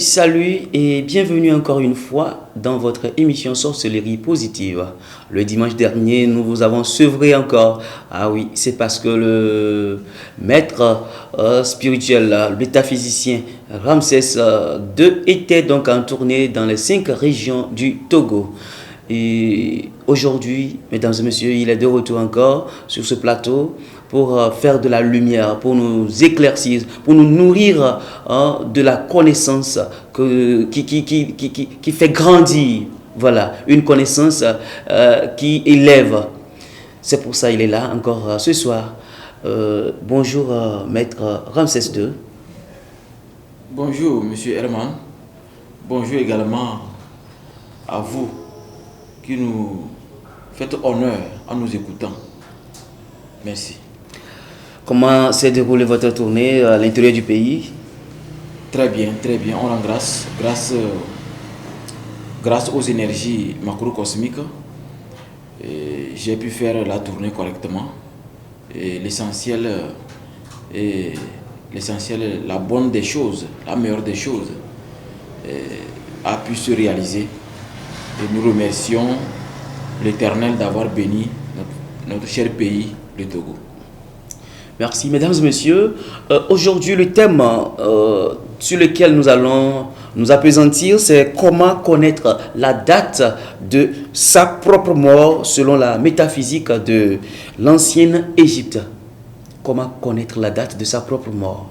salut et bienvenue encore une fois dans votre émission Sorcellerie Positive. Le dimanche dernier, nous vous avons sevré encore. Ah oui, c'est parce que le maître spirituel, le métaphysicien Ramsès II était donc en tournée dans les 5 régions du Togo. Et aujourd'hui, mesdames et messieurs, il est de retour encore sur ce plateau pour faire de la lumière, pour nous éclaircir, pour nous nourrir de la connaissance qui fait grandir. Voilà, une connaissance qui élève. C'est pour ça qu'il est là encore ce soir. Bonjour, maître Ramsès II. Bonjour, monsieur Herman. Bonjour également à vous qui nous faites honneur en nous écoutant. Merci. Comment s'est déroulée votre tournée à l'intérieur du pays? Très bien, très bien. On rend grâce aux énergies macrocosmiques. J'ai pu faire la tournée correctement. Et l'essentiel, la bonne des choses, la meilleure des choses, a pu se réaliser. Et nous remercions l'Éternel d'avoir béni notre cher pays, le Togo. Merci, mesdames et messieurs. Aujourd'hui, le thème sur lequel nous allons nous appesantir, c'est comment connaître la date de sa propre mort selon la métaphysique de l'ancienne Égypte. Comment connaître la date de sa propre mort?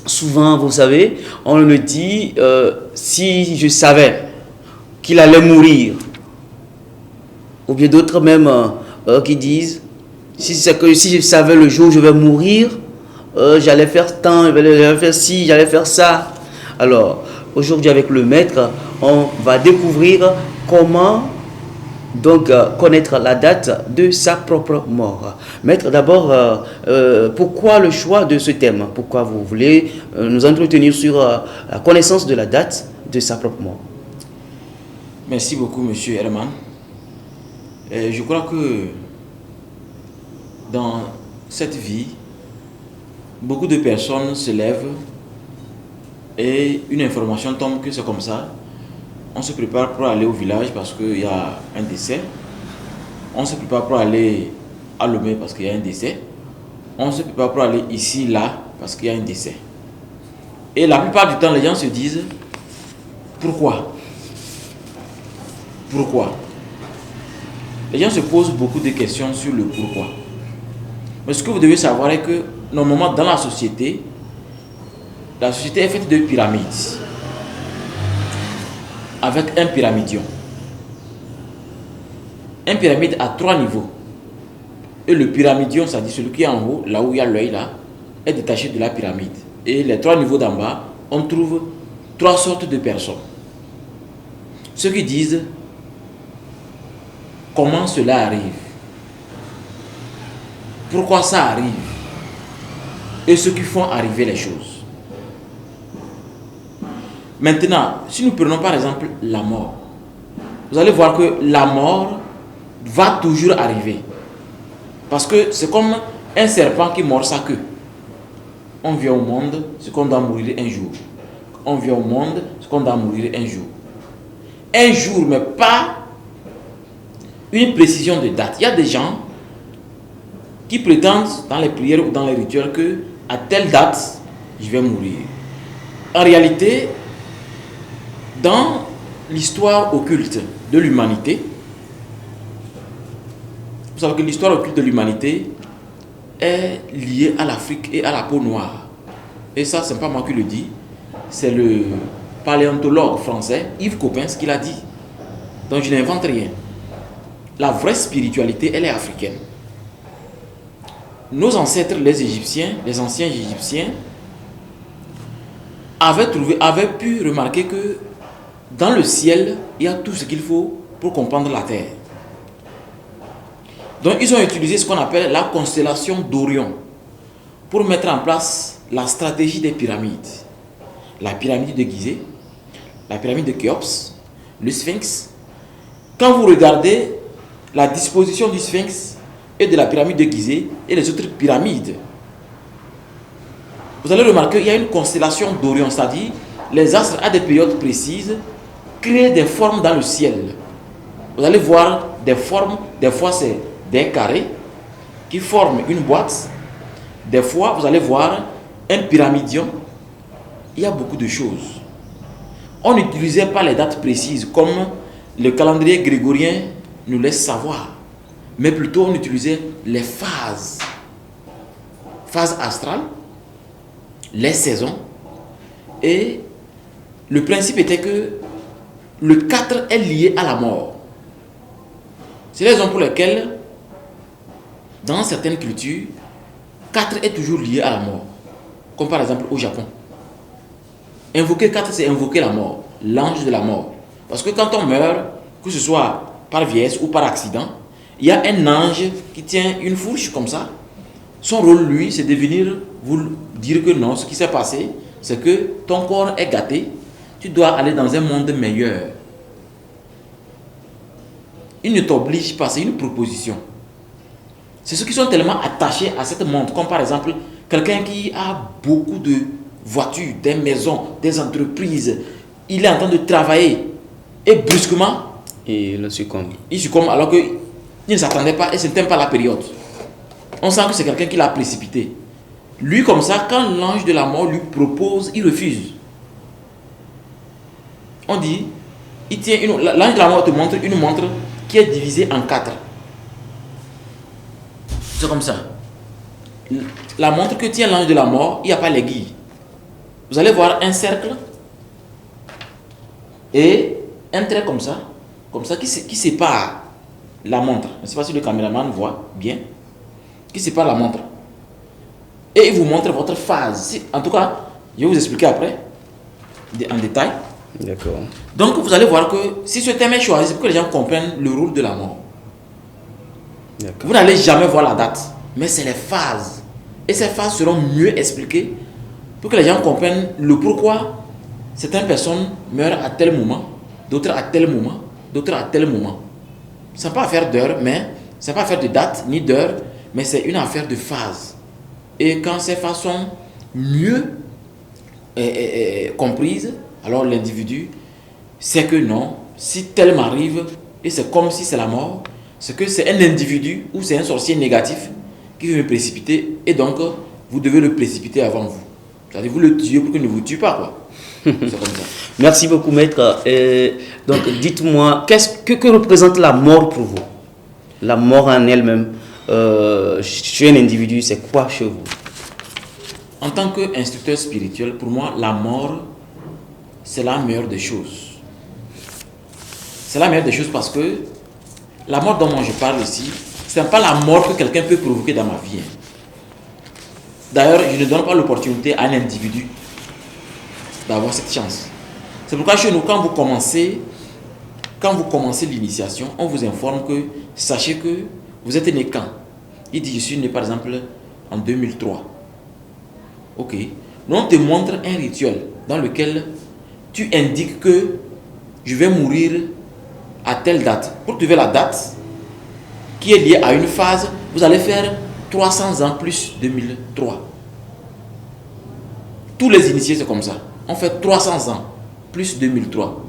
Souvent, vous savez, on le dit, si je savais qu'il allait mourir, ou bien d'autres même qui disent, si je savais le jour où je vais mourir, j'allais faire tant, j'allais faire ci, j'allais faire ça. Alors, aujourd'hui avec le maître, on va découvrir comment donc connaître la date de sa propre mort. Maître, d'abord, pourquoi le choix de ce thème? Pourquoi vous voulez nous entretenir sur la connaissance de la date de sa propre mort? Merci beaucoup, monsieur Herman. Je crois que dans cette vie, beaucoup de personnes se lèvent et une information tombe que c'est comme ça. On se prépare pour aller au village parce qu'il y a un décès. On se prépare pour aller à Lomé parce qu'il y a un décès. On se prépare pour aller ici, là, parce qu'il y a un décès. Et la plupart du temps, les gens se disent, pourquoi? Pourquoi? Les gens se posent beaucoup de questions sur le pourquoi. Mais ce que vous devez savoir est que, normalement, dans la société est faite de pyramides. Avec un pyramidion. Un pyramide a 3 niveaux. Et le pyramidion, c'est-à-dire celui qui est en haut, là où il y a l'œil, là, est détaché de la pyramide. Et les 3 niveaux d'en bas, on trouve 3 sortes de personnes. Ceux qui disent comment cela arrive, pourquoi ça arrive, et ceux qui font arriver les choses. Maintenant, si nous prenons par exemple la mort, vous allez voir que la mort va toujours arriver. Parce que c'est comme un serpent qui mord sa queue. On vient au monde, c'est qu'on doit mourir un jour. On vient au monde, c'est qu'on doit mourir un jour. Un jour, mais pas une précision de date. Il y a des gens qui prétendent dans les prières ou dans les rituels que à telle date, je vais mourir. En réalité, dans l'histoire occulte de l'humanité, vous savez que l'histoire occulte de l'humanité est liée à l'Afrique et à la peau noire. Et ça, ce n'est pas moi qui le dis, c'est le paléontologue français Yves Coppens qui l'a dit. Donc je n'invente rien. La vraie spiritualité, elle est africaine. Nos ancêtres, les Égyptiens, les anciens Égyptiens, avaient pu remarquer que dans le ciel, il y a tout ce qu'il faut pour comprendre la terre. Donc ils ont utilisé ce qu'on appelle la constellation d'Orion pour mettre en place la stratégie des pyramides. La pyramide de Gizeh, la pyramide de Khéops, le Sphinx. Quand vous regardez la disposition du Sphinx et de la pyramide de Gizeh et les autres pyramides, vous allez remarquer qu'il y a une constellation d'Orion, c'est-à-dire les astres à des périodes précises créent des formes dans le ciel. Vous allez voir des formes, des fois c'est des carrés qui forment une boîte. Des fois, vous allez voir un pyramidion. Il y a beaucoup de choses. On n'utilisait pas les dates précises comme le calendrier grégorien nous laisse savoir. Mais plutôt, on utilisait les phases. Phase astrale, les saisons. Et le principe était que le 4 est lié à la mort. C'est la raison pour laquelle, dans certaines cultures, 4 est toujours lié à la mort. Comme par exemple au Japon. Invoquer 4, c'est invoquer la mort, l'ange de la mort. Parce que quand on meurt, que ce soit par vieillesse ou par accident, il y a un ange qui tient une fourche comme ça. Son rôle, lui, c'est de venir vous dire que non, ce qui s'est passé, c'est que ton corps est gâté, tu dois aller dans un monde meilleur. Il ne t'oblige pas, c'est une proposition. C'est ceux qui sont tellement attachés à cette monde, comme par exemple quelqu'un qui a beaucoup de voitures, des maisons, des entreprises, il est en train de travailler et brusquement, Il succombe. il succombe alors qu'il ne s'attendait pas et ce n'était pas la période. On sent que c'est quelqu'un qui l'a précipité. Lui comme ça, quand l'ange de la mort lui propose, il refuse. On dit, l'ange de la mort te montre une montre qui est divisée en 4. C'est comme ça. La montre que tient l'ange de la mort, il n'y a pas l'aiguille. Vous allez voir un cercle et un trait comme ça qui sépare la montre. Je ne sais pas si le caméraman voit bien. Qui sépare la montre. Et il vous montre votre phase. En tout cas, je vais vous expliquer après, en détail. D'accord. Donc, vous allez voir que si ce thème est choisi, c'est pour que les gens comprennent le rôle de la mort. Vous n'allez jamais voir la date, mais c'est les phases. Et ces phases seront mieux expliquées pour que les gens comprennent le pourquoi certaines personnes meurent à tel moment, d'autres à tel moment, d'autres à tel moment. Ce n'est pas affaire d'heure, mais ce n'est pas affaire de date ni d'heure, mais c'est une affaire de phase. Et quand ces phases sont mieux comprises, alors l'individu sait que non, si tel m'arrive, et c'est comme si c'est la mort, c'est que c'est un individu ou c'est un sorcier négatif qui veut me précipiter, et donc vous devez le précipiter avant vous. C'est-à-dire vous le tuez pour qu'il ne vous tue pas, quoi. C'est comme ça. Merci beaucoup, maître. Donc, dites-moi, que représente la mort pour vous? La mort en elle-même, chez un individu, c'est quoi chez vous? En tant qu'instructeur spirituel, pour moi, la mort, c'est la meilleure des choses. C'est la meilleure des choses parce que la mort dont moi je parle ici, ce n'est pas la mort que quelqu'un peut provoquer dans ma vie. D'ailleurs, je ne donne pas l'opportunité à un individu d'avoir cette chance. C'est pourquoi chez nous, quand vous commencez l'initiation, on vous informe que, sachez que vous êtes né quand? Il dit, je suis né par exemple en 2003. Ok. Nous, on te montre un rituel dans lequel tu indiques que je vais mourir à telle date. Pour trouver la date qui est liée à une phase, vous allez faire 300 ans plus 2003. Tous les initiés, c'est comme ça. On fait 300 ans plus 2003.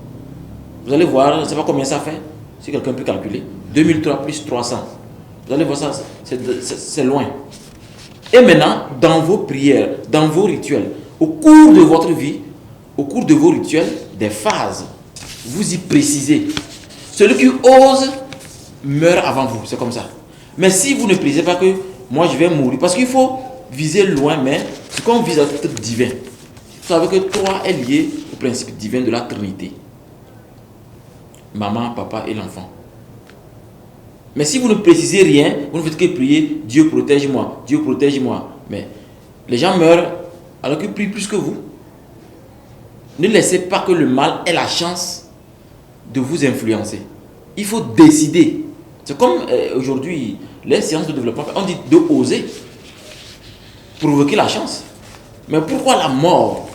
Vous allez voir, je ne sais pas combien ça fait, si quelqu'un peut calculer. 2003 plus 300. Vous allez voir ça, c'est loin. Et maintenant, dans vos prières, dans vos rituels, au cours de votre vie, au cours de vos rituels, des phases, vous y précisez. Celui qui ose meurt avant vous, c'est comme ça. Mais si vous ne précisez pas que moi je vais mourir, parce qu'il faut viser loin, mais ce qu'on vise à tout divin. Vous savez que 3 est lié au principe divin de la Trinité. Maman, papa et l'enfant. Mais si vous ne précisez rien, vous ne faites que prier, Dieu protège-moi, Dieu protège-moi. Mais les gens meurent alors qu'ils prient plus que vous. Ne laissez pas que le mal ait la chance de vous influencer. Il faut décider. C'est comme aujourd'hui, les séances de développement, on dit de oser provoquer la chance. Mais pourquoi la mort?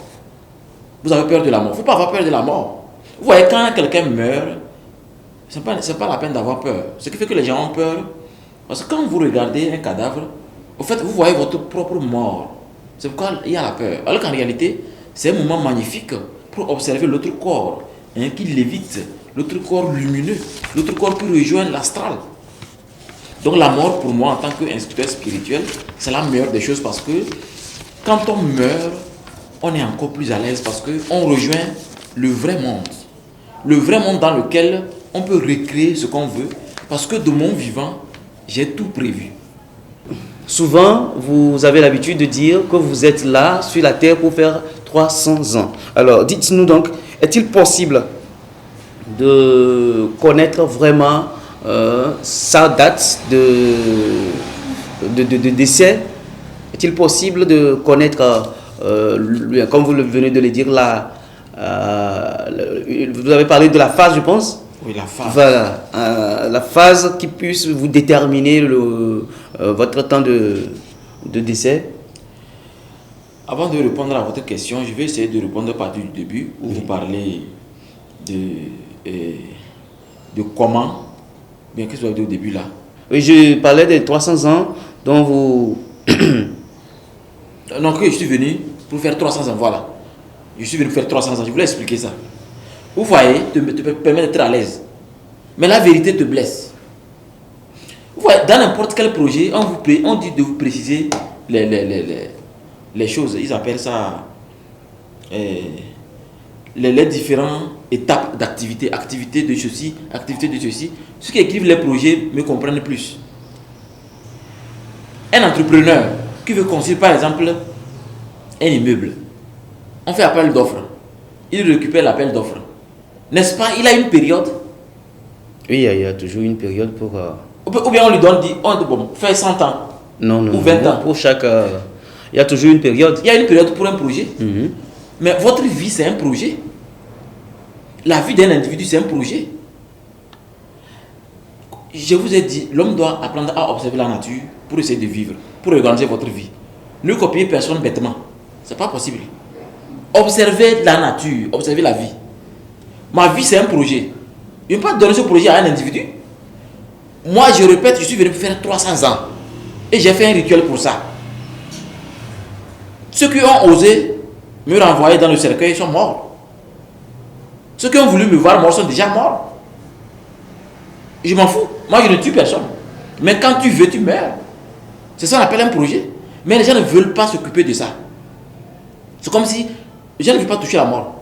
Vous avez peur de la mort. Il ne faut pas avoir peur de la mort. Vous voyez, quand quelqu'un meurt, ce n'est pas la peine d'avoir peur. Ce qui fait que les gens ont peur, parce que quand vous regardez un cadavre, au fait, vous voyez votre propre mort. C'est pourquoi il y a la peur. Alors qu'en réalité, c'est un moment magnifique pour observer l'autre corps qui lévite, l'autre corps lumineux, l'autre corps qui rejoint l'astral. Donc la mort, pour moi, en tant qu'instructeur spirituel, c'est la meilleure des choses parce que quand on meurt, on est encore plus à l'aise parce qu'on rejoint le vrai monde. Le vrai monde dans lequel on peut recréer ce qu'on veut parce que de mon vivant, j'ai tout prévu. Souvent, vous avez l'habitude de dire que vous êtes là sur la terre pour faire 300 ans. Alors, dites-nous donc, est-il possible de connaître vraiment sa date de décès? Est-il possible de connaître, comme vous venez de le dire, vous avez parlé de la phase, je pense? Oui, la phase. Voilà, la phase qui puisse vous déterminer votre temps de décès. Avant de répondre à votre question, je vais essayer de répondre à partir du début où vous parlez de comment. Bien, qu'est-ce que vous avez dit au début là? Oui, je parlais des 300 ans dont vous... Non, que je suis venu pour faire 300 ans, voilà. Je suis venu pour faire 300 ans, je voulais expliquer ça. Vous voyez, te permet d'être à l'aise. Mais la vérité te blesse. Vous voyez, dans n'importe quel projet, on dit de vous préciser les choses. Ils appellent ça les différentes étapes d'activité. Activité de ceci, activité de ceci. Ceux qui écrivent les projets me comprennent plus. Un entrepreneur qui veut construire par exemple un immeuble, on fait appel d'offres. Il récupère l'appel d'offres. N'est-ce pas? Il a une période. Oui, il y a toujours une période pour... Ou bien on lui donne, bon, fait 100 ans. Non, ou 20 ans. Pour chaque... il y a toujours une période. Il y a une période pour un projet. Mais votre vie, c'est un projet. La vie d'un individu, c'est un projet. Je vous ai dit, l'homme doit apprendre à observer la nature pour essayer de vivre, pour organiser votre vie. Ne copiez personne bêtement. C'est pas possible. Observez la nature, observez la vie. Ma vie, c'est un projet. Je ne peux pas donner ce projet à un individu. Moi, je répète, je suis venu pour faire 300 ans. Et j'ai fait un rituel pour ça. Ceux qui ont osé me renvoyer dans le cercueil sont morts. Ceux qui ont voulu me voir mort sont déjà morts. Je m'en fous. Moi, je ne tue personne. Mais quand tu veux, tu meurs. C'est ça qu'on appelle un projet. Mais les gens ne veulent pas s'occuper de ça. C'est comme si les gens ne veulent pas toucher la mort.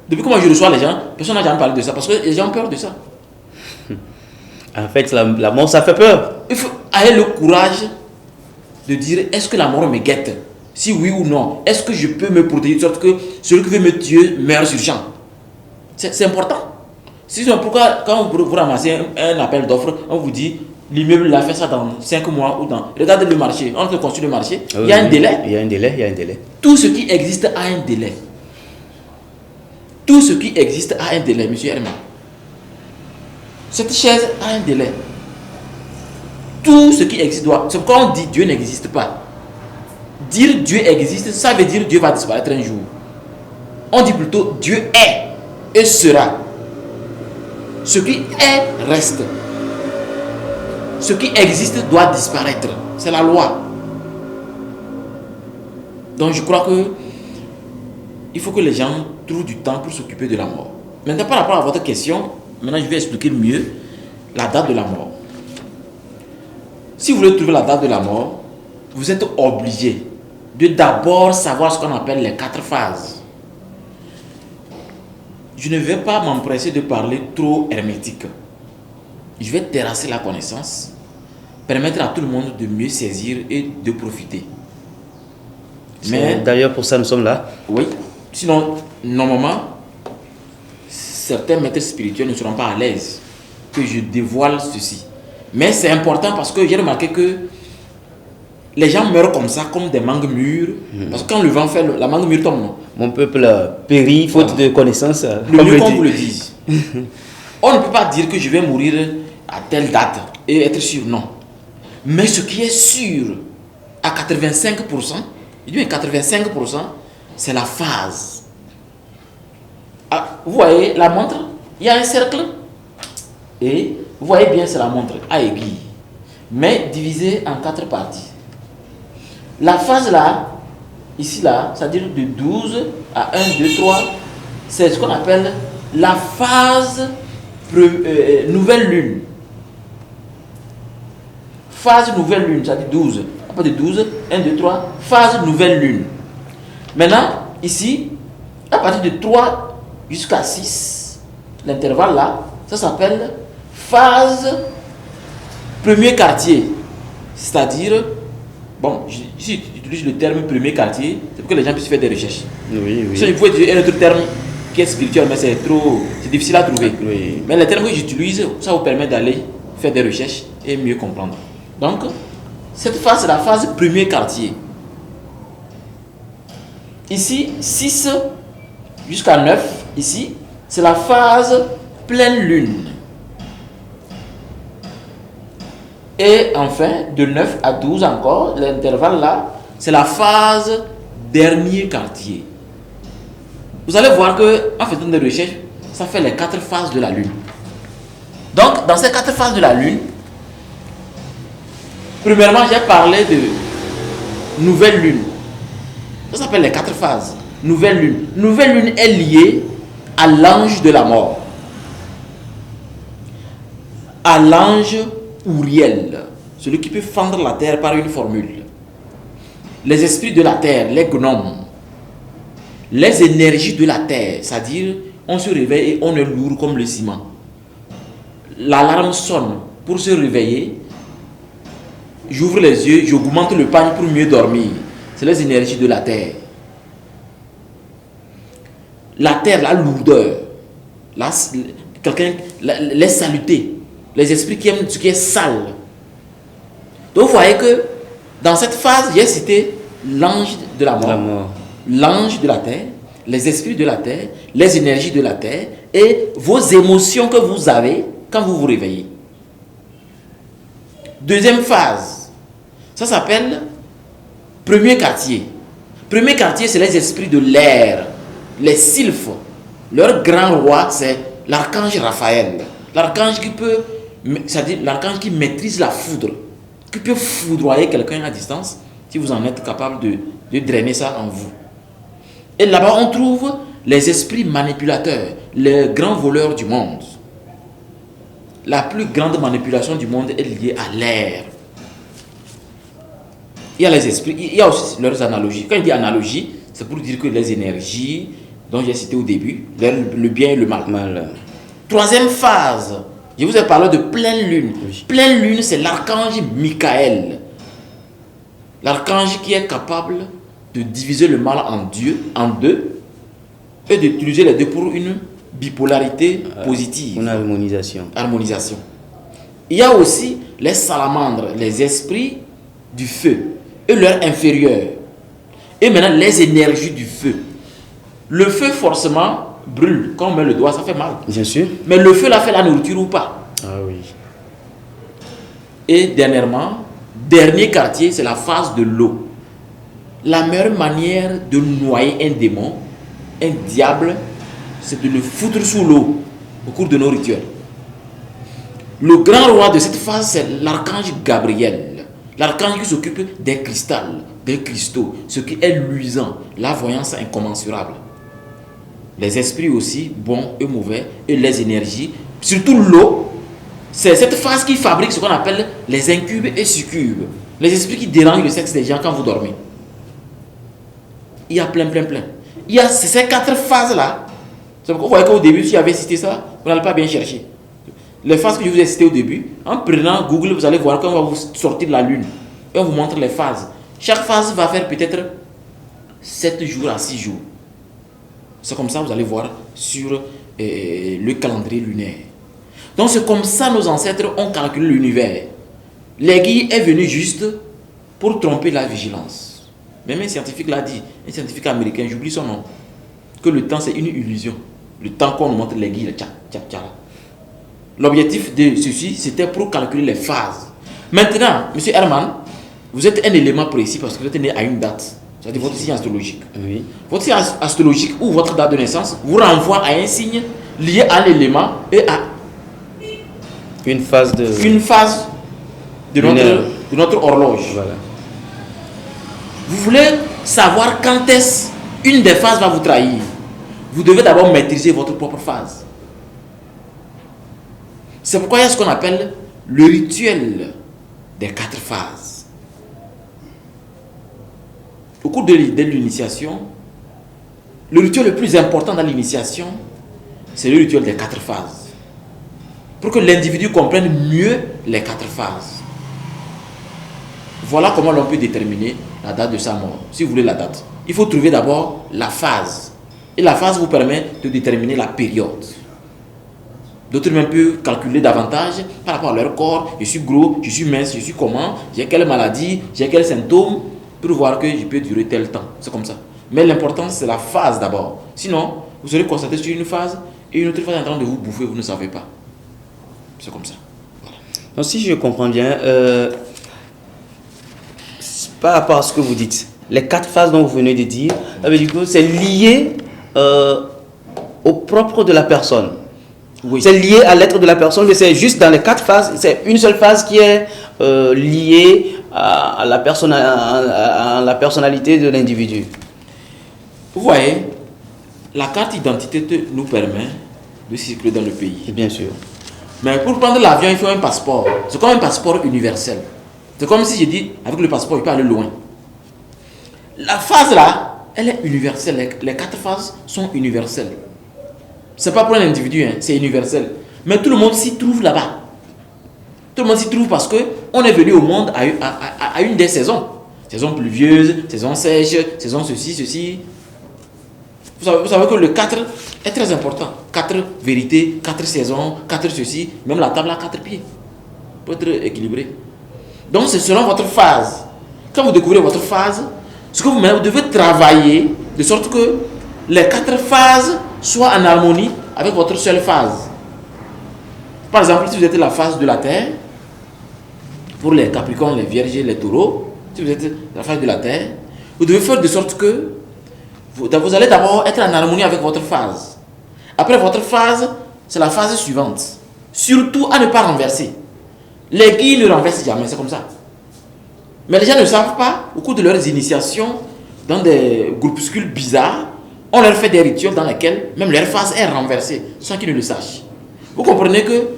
Depuis que moi je reçois les gens, personne n'a jamais parlé de ça parce que les gens ont peur de ça. En fait, la mort, ça fait peur. Il faut avoir le courage de dire est-ce que la mort me guette? Si oui ou non, est-ce que je peux me protéger de sorte que celui qui veut me tuer meurt sur champ? C'est important. Sinon, pourquoi quand vous ramassez un appel d'offres, on vous dit l'immeuble a fait ça dans 5 mois ou dans... Regardez le marché, on construit le marché, il y a un délai. Il y a un délai. Tout ce qui existe a un délai. Tout ce qui existe a un délai, monsieur Herman. Cette chaise a un délai. Tout ce qui existe doit... C'est pourquoi on dit Dieu n'existe pas. Dire Dieu existe, ça veut dire Dieu va disparaître un jour. On dit plutôt Dieu est et sera. Ce qui est reste. Ce qui existe doit disparaître. C'est la loi. Donc je crois que il faut que les gens trouvent du temps pour s'occuper de la mort. Maintenant, par rapport à votre question, maintenant je vais expliquer mieux la date de la mort. Si vous voulez trouver la date de la mort, vous êtes obligé de d'abord savoir ce qu'on appelle les 4 phases. Je ne vais pas m'empresser de parler trop hermétique. Je vais terrasser la connaissance, permettre à tout le monde de mieux saisir et de profiter. Mais d'ailleurs, pour ça, nous sommes là. Oui. Sinon, normalement, certains maîtres spirituels ne seront pas à l'aise que je dévoile ceci. Mais c'est important parce que j'ai remarqué que les gens meurent comme ça, comme des mangues mûres. Parce que quand le vent fait, la mangue mûre tombe. Mon peuple périt faute de connaissances. Le mieux qu'on vous le dise. On ne peut pas dire que je vais mourir à telle date et être sûr, non. Mais ce qui est sûr, à 85%, je dis 85%, c'est la phase. Ah, vous voyez la montre, il y a un cercle. Et vous voyez bien, c'est la montre à aiguille. Mais divisée en 4 parties. La phase là, ici là, c'est-à-dire de 12 à 1, 2, 3, c'est ce qu'on appelle la phase nouvelle lune. Phase nouvelle lune, c'est-à-dire 12. À partir de 12, 1, 2, 3, phase nouvelle lune. Maintenant, ici, à partir de 3 jusqu'à 6, l'intervalle là, ça s'appelle phase premier quartier. C'est-à-dire, bon, si j'utilise le terme premier quartier, c'est pour que les gens puissent faire des recherches. Oui, oui. Si il faut utiliser un autre terme qui est spirituel, mais c'est difficile à trouver. Oui. Mais les termes que j'utilise, ça vous permet d'aller faire des recherches et mieux comprendre. Donc, cette phase, c'est la phase premier quartier. Ici, 6 jusqu'à 9, ici, c'est la phase pleine lune. Et enfin, de 9 à 12 encore, l'intervalle là, c'est la phase dernier quartier. Vous allez voir que, en faisant des recherches, ça fait les 4 phases de la lune. Donc, dans ces 4 phases de la lune, premièrement, j'ai parlé de nouvelle lune. Ça s'appelle les 4 phases. Nouvelle lune. Nouvelle lune est liée à l'ange de la mort. À l'ange Uriel, celui qui peut fendre la terre par une formule. Les esprits de la terre, les gnomes, les énergies de la terre, c'est-à-dire on se réveille et on est lourd comme le ciment. L'alarme sonne pour se réveiller. J'ouvre les yeux, j'augmente le panier pour mieux dormir. C'est les énergies de la terre. La terre, la lourdeur, les saletés, les esprits qui aiment ce qui est sale. Donc vous voyez que dans cette phase, j'ai cité l'ange de la mort, l'ange de la terre, les esprits de la terre, les énergies de la terre et vos émotions que vous avez quand vous vous réveillez. Deuxième phase, ça s'appelle premier quartier. Premier quartier, c'est les esprits de l'air, les sylphes. Leur grand roi, c'est l'archange Raphaël. L'archange qui peut, c'est-à-dire l'archange qui maîtrise la foudre, qui peut foudroyer quelqu'un à distance, si vous en êtes capable de drainer ça en vous. Et là-bas, on trouve les esprits manipulateurs, les grands voleurs du monde. La plus grande manipulation du monde est liée à l'air. Il y a les esprits, il y a aussi leurs analogies. Quand il dit analogie, c'est pour dire que les énergies dont j'ai cité au début, le bien et le mal. Troisième phase, je vous ai parlé de pleine lune. Oui. Pleine lune, c'est l'archange Michael. L'archange qui est capable de diviser le mal en deux, et d'utiliser les deux pour une bipolarité positive. Une harmonisation. Il y a aussi les salamandres, les esprits du feu, et leurs inférieurs. Et maintenant, les énergies du feu. Le feu, forcément, brûle. Quand on met le doigt, ça fait mal. Bien sûr. Mais le feu, là, fait la nourriture ou pas? Ah oui. Et dernièrement, dernier quartier, c'est la phase de l'eau. La meilleure manière de noyer un démon, un diable, c'est de le foutre sous l'eau au cours de nos rituels. Le grand roi de cette phase, c'est l'archange Gabriel. L'archange qui s'occupe des cristaux, ce qui est luisant, la voyance incommensurable. Les esprits aussi, bons et mauvais, et les énergies, surtout l'eau, c'est cette phase qui fabrique ce qu'on appelle les incubes et succubes. Les esprits qui dérangent le sexe des gens quand vous dormez. Il y a plein. Il y a ces 4 phases-là. C'est pourquoi vous voyez qu'au début, si j'avais cité ça, vous n'allez pas bien chercher. Les phases que je vous ai citées au début, en prenant Google, vous allez voir qu'on va vous sortir de la lune. Et on vous montre les phases. Chaque phase va faire peut-être 7 jours à 6 jours. C'est comme ça, vous allez voir sur le calendrier lunaire. Donc c'est comme ça nos ancêtres ont calculé l'univers. L'aiguille est venue juste pour tromper la vigilance. Même un scientifique l'a dit, un scientifique américain, j'oublie son nom, que le temps c'est une illusion. Le temps qu'on nous montre l'aiguille, l'objectif de ceci, c'était pour calculer les phases. Maintenant, M. Herman, vous êtes un élément précis parce que vous êtes né à une date. C'est-à-dire votre signe astrologique. Oui. Votre signe astrologique ou votre date de naissance vous renvoie à un signe lié à l'élément et à une phase de notre horloge. Voilà. Vous voulez savoir quand est-ce une des phases va vous trahir. Vous devez d'abord maîtriser votre propre phase. C'est pourquoi il y a ce qu'on appelle le rituel des 4 phases. Au cours de l'initiation, le rituel le plus important dans l'initiation, c'est le rituel des 4 phases. Pour que l'individu comprenne mieux les 4 phases. Voilà comment l'on peut déterminer la date de sa mort. Si vous voulez la date, il faut trouver d'abord la phase. Et la phase vous permet de déterminer la période. D'autres même peuvent calculer davantage par rapport à leur corps. Je suis gros, je suis mince, je suis comment, j'ai quelle maladie, j'ai quels symptômes, pour voir que je peux durer tel temps. C'est comme ça. Mais l'important, c'est la phase d'abord. Sinon, vous serez constaté sur une phase et une autre phase est en train de vous bouffer, vous ne savez pas. C'est comme ça. Voilà. Donc, si je comprends bien, par rapport à ce que vous dites, les 4 phases dont vous venez de dire, du coup, c'est lié au propre de la personne. Oui. C'est lié à l'être de la personne, mais c'est juste dans les 4 phases, c'est une seule phase qui est liée à la personnalité de l'individu. Vous voyez, la carte d'identité nous permet de circuler dans le pays. Bien sûr. Mais pour prendre l'avion, il faut un passeport. C'est comme un passeport universel. C'est comme si je dis, avec le passeport, il peut aller loin. La phase là, elle est universelle. Les 4 phases sont universelles. C'est pas pour un individu, hein, c'est universel. Mais tout le monde s'y trouve là-bas. Tout le monde s'y trouve parce qu'on est venu au monde à une des saisons. Saison pluvieuse, saison sèche, saison ceci, ceci. Vous savez que le 4 est très important. 4 vérités, 4 saisons, 4 ceci. Même la table a 4 pieds. Pour être équilibré. Donc c'est selon votre phase. Quand vous découvrez votre phase, ce que vous devez travailler de sorte que les 4 phases soient en harmonie avec votre seule phase. Par exemple, si vous êtes la phase de la terre, pour les capricornes, les vierges, les taureaux, si vous êtes la phase de la terre, vous devez faire de sorte que vous allez d'abord être en harmonie avec votre phase. Après votre phase, c'est la phase suivante. Surtout à ne pas renverser. Les guides ne renversent jamais, c'est comme ça. Mais les gens ne savent pas, au cours de leurs initiations, dans des groupuscules bizarres, on leur fait des rituels dans lesquels même leur phase est renversée, sans qu'ils ne le sachent. Vous comprenez que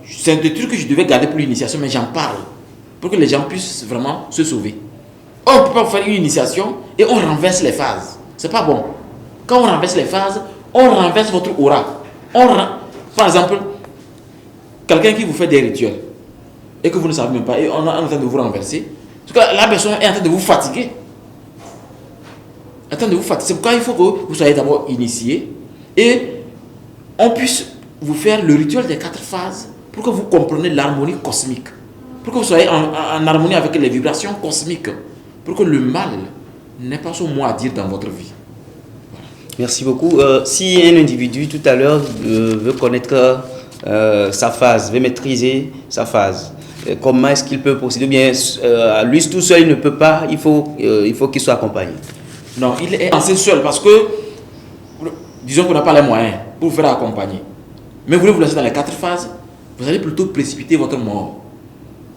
c'est des trucs que je devais garder pour l'initiation, mais j'en parle, pour que les gens puissent vraiment se sauver. On ne peut pas faire une initiation et on renverse les phases. C'est pas bon. Quand on renverse les phases, on renverse votre aura. Par exemple, quelqu'un qui vous fait des rituels et que vous ne savez même pas, et on est en train de vous renverser, parce que la personne est en train de vous fatiguer. C'est pourquoi il faut que vous soyez d'abord initié et on puisse vous faire le rituel des 4 phases pour que vous compreniez l'harmonie cosmique, pour que vous soyez en harmonie avec les vibrations cosmiques, pour que le mal n'ait pas son mot à dire dans votre vie. Voilà. Merci beaucoup. Si un individu tout à l'heure veut connaître sa phase, veut maîtriser sa phase, comment est-ce qu'il peut procéder? Bien, lui tout seul il ne peut pas, il faut qu'il soit accompagné. Non, il est lancé seul parce que, disons qu'on n'a pas les moyens pour vous faire accompagner. Mais vous voulez vous lancer dans les 4 phases, vous allez plutôt précipiter votre mort.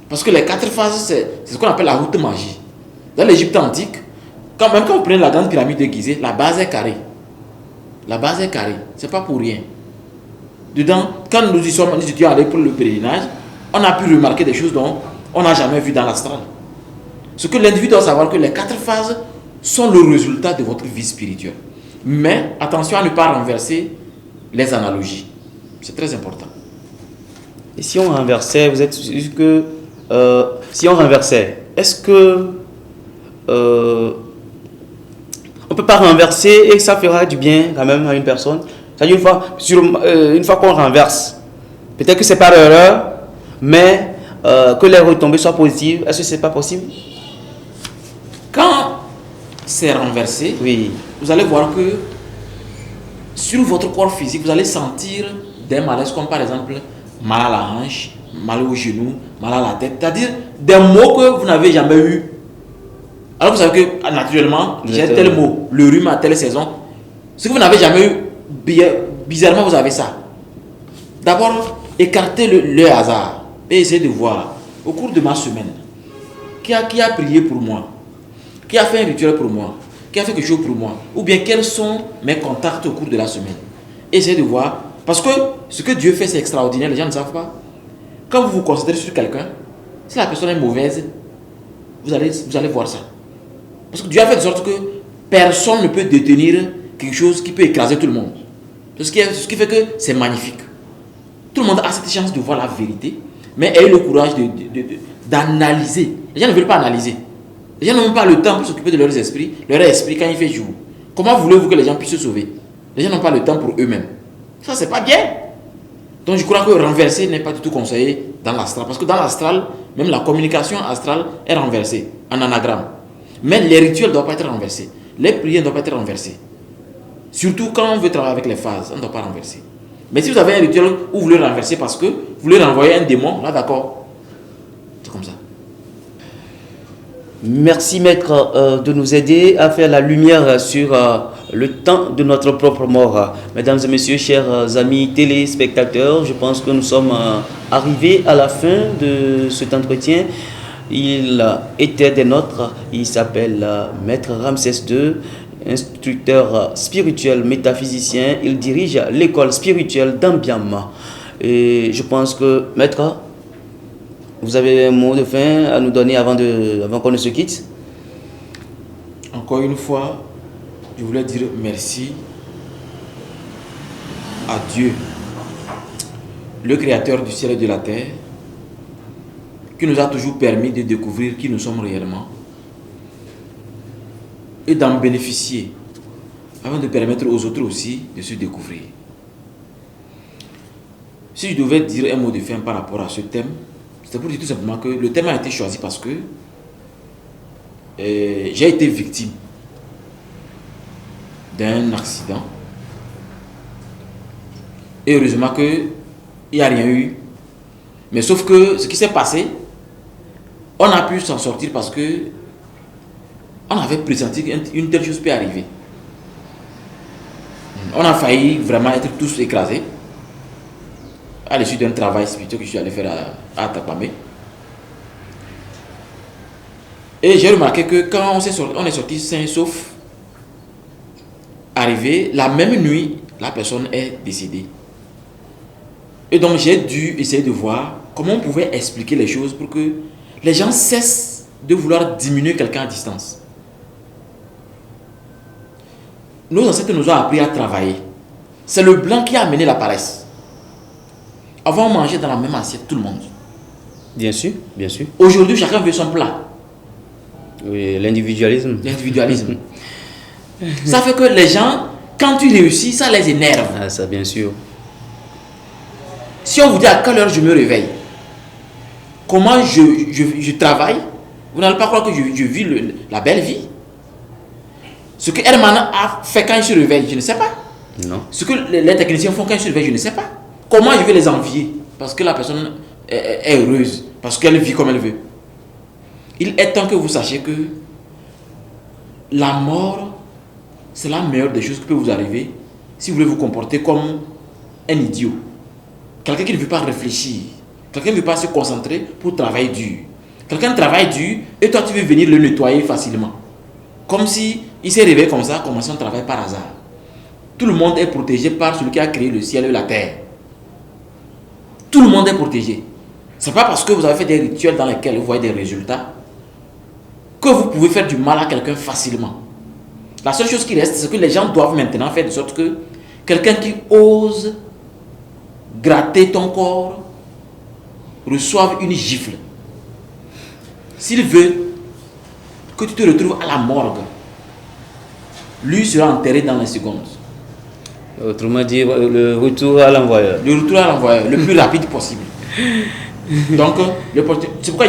Parce que les 4 phases, c'est ce qu'on appelle la route magie. Dans l'Égypte antique, même quand vous prenez la grande pyramide de Gizeh, la base est carrée. La base est carrée, c'est pas pour rien. Dedans, quand nous étions allés pour le pèlerinage, on a pu remarquer des choses dont on n'a jamais vu dans l'astral. Ce que l'individu doit savoir, que les 4 phases sont le résultat de votre vie spirituelle. Mais attention à ne pas renverser les analogies. C'est très important. Et si on renversait, vous êtes sûr que si on renversait, est-ce que on peut pas renverser et que ça fera du bien quand même à une personne? C'est-à-dire une fois qu'on renverse, peut-être que c'est par erreur, mais que les retombées soient positives, est-ce que c'est pas possible? Quand c'est renversé, oui, vous allez voir que sur votre corps physique, vous allez sentir des malaises comme par exemple mal à la hanche, mal au genou, mal à la tête. C'est-à-dire des mots que vous n'avez jamais eu. Alors vous savez que naturellement, j'ai tel mot, le rhume à telle saison. Ce que vous n'avez jamais eu, bizarrement vous avez ça. D'abord, écartez le hasard et essayez de voir au cours de ma semaine qui a prié pour moi. qui a fait un rituel pour moi, qui a fait quelque chose pour moi, ou bien quels sont mes contacts au cours de la semaine. Essayez de voir, parce que ce que Dieu fait, c'est extraordinaire, les gens ne savent pas. Quand vous vous concentrez sur quelqu'un, si la personne est mauvaise, vous allez voir ça. Parce que Dieu a fait de sorte que personne ne peut détenir quelque chose qui peut écraser tout le monde. Ce qui fait que c'est magnifique. Tout le monde a cette chance de voir la vérité, mais ayez le courage d'analyser. Les gens ne veulent pas analyser. Les gens n'ont même pas le temps pour s'occuper de leurs esprits. Leur esprit quand il fait jour. Comment voulez-vous que les gens puissent se sauver? Les gens n'ont pas le temps pour eux-mêmes. Ça, c'est pas bien. Donc, je crois que renverser n'est pas du tout conseillé dans l'astral. Parce que dans l'astral, même la communication astrale est renversée en anagramme. Mais les rituels ne doivent pas être renversés. Les prières ne doivent pas être renversées. Surtout quand on veut travailler avec les phases, on ne doit pas renverser. Mais si vous avez un rituel où vous voulez renverser parce que vous voulez renvoyer un démon, là d'accord. C'est comme ça. Merci maître de nous aider à faire la lumière sur le temps de notre propre mort. Mesdames et messieurs, chers amis téléspectateurs, je pense que nous sommes arrivés à la fin de cet entretien. Il était des nôtres, il s'appelle Maître Ramsès II, instructeur spirituel métaphysicien. Il dirige l'école spirituelle d'Ambiam. Et je pense que, maître, vous avez un mot de fin à nous donner avant qu'on ne se quitte? Encore une fois, je voulais dire merci à Dieu, le créateur du ciel et de la terre, qui nous a toujours permis de découvrir qui nous sommes réellement et d'en bénéficier afin de permettre aux autres aussi de se découvrir. Si je devais dire un mot de fin par rapport à ce thème, c'est pour dire tout simplement que le thème a été choisi parce que j'ai été victime d'un accident. Et heureusement qu'il n'y a rien eu. Mais sauf que ce qui s'est passé, on a pu s'en sortir parce que on avait pressenti qu'une telle chose peut arriver. On a failli vraiment être tous écrasés à l'issue d'un travail spirituel que je suis allé faire à Tapamé. Et j'ai remarqué que quand on est sorti sain et sauf, arrivé, la même nuit, la personne est décédée. Et donc j'ai dû essayer de voir comment on pouvait expliquer les choses pour que les gens cessent de vouloir diminuer quelqu'un à distance. Nos ancêtres nous ont appris à travailler. C'est le blanc qui a amené la paresse. Avant, on mangeait dans la même assiette, tout le monde. Bien sûr, bien sûr. Aujourd'hui, chacun veut son plat. Oui, l'individualisme. L'individualisme. Ça fait que les gens, quand tu réussis, ça les énerve. Ah, ça, bien sûr. Si on vous dit à quelle heure je me réveille, comment je travaille, vous n'allez pas croire que je vis la belle vie. Ce que Herman a fait quand il se réveille, je ne sais pas. Non. Ce que les techniciens font quand ils se réveillent, je ne sais pas. Comment je vais les envier? Parce que la personne est heureuse, parce qu'elle vit comme elle veut. Il est temps que vous sachiez que la mort, c'est la meilleure des choses qui peut vous arriver si vous voulez vous comporter comme un idiot. Quelqu'un qui ne veut pas réfléchir. Quelqu'un qui ne veut pas se concentrer pour travailler dur. Quelqu'un travaille dur et toi tu veux venir le nettoyer facilement. Comme si il s'est réveillé comme ça, commencer son travail par hasard. Tout le monde est protégé par celui qui a créé le ciel et la terre. Tout le monde est protégé. Ce n'est pas parce que vous avez fait des rituels dans lesquels vous voyez des résultats que vous pouvez faire du mal à quelqu'un facilement. La seule chose qui reste, c'est que les gens doivent maintenant faire de sorte que quelqu'un qui ose gratter ton corps reçoive une gifle. S'il veut que tu te retrouves à la morgue, lui sera enterré dans les secondes. Autrement dit, le retour à l'envoyeur. Le retour à l'envoyeur, le plus rapide possible. Donc, c'est pourquoi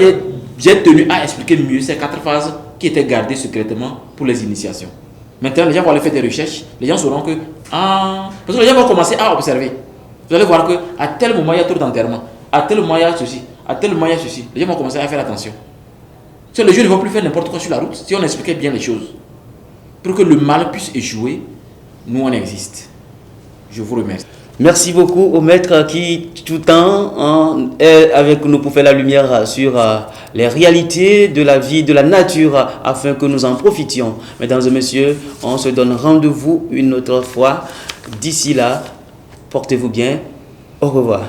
j'ai tenu à expliquer mieux ces 4 phases qui étaient gardées secrètement pour les initiations. Maintenant, les gens vont aller faire des recherches. Les gens sauront que... parce que les gens vont commencer à observer. Vous allez voir qu'à tel moment, il y a trop d'enterrement. À tel moment, il y a ceci. À tel moment, il y a ceci. Les gens vont commencer à faire attention. Si les gens ne vont plus faire n'importe quoi sur la route, si on expliquait bien les choses, pour que le mal puisse échouer, nous, on existe. Je vous remercie. Merci beaucoup au maître qui tout le temps est avec nous pour faire la lumière sur les réalités de la vie, de la nature, afin que nous en profitions. Mesdames et messieurs, on se donne rendez-vous une autre fois. D'ici là, portez-vous bien. Au revoir.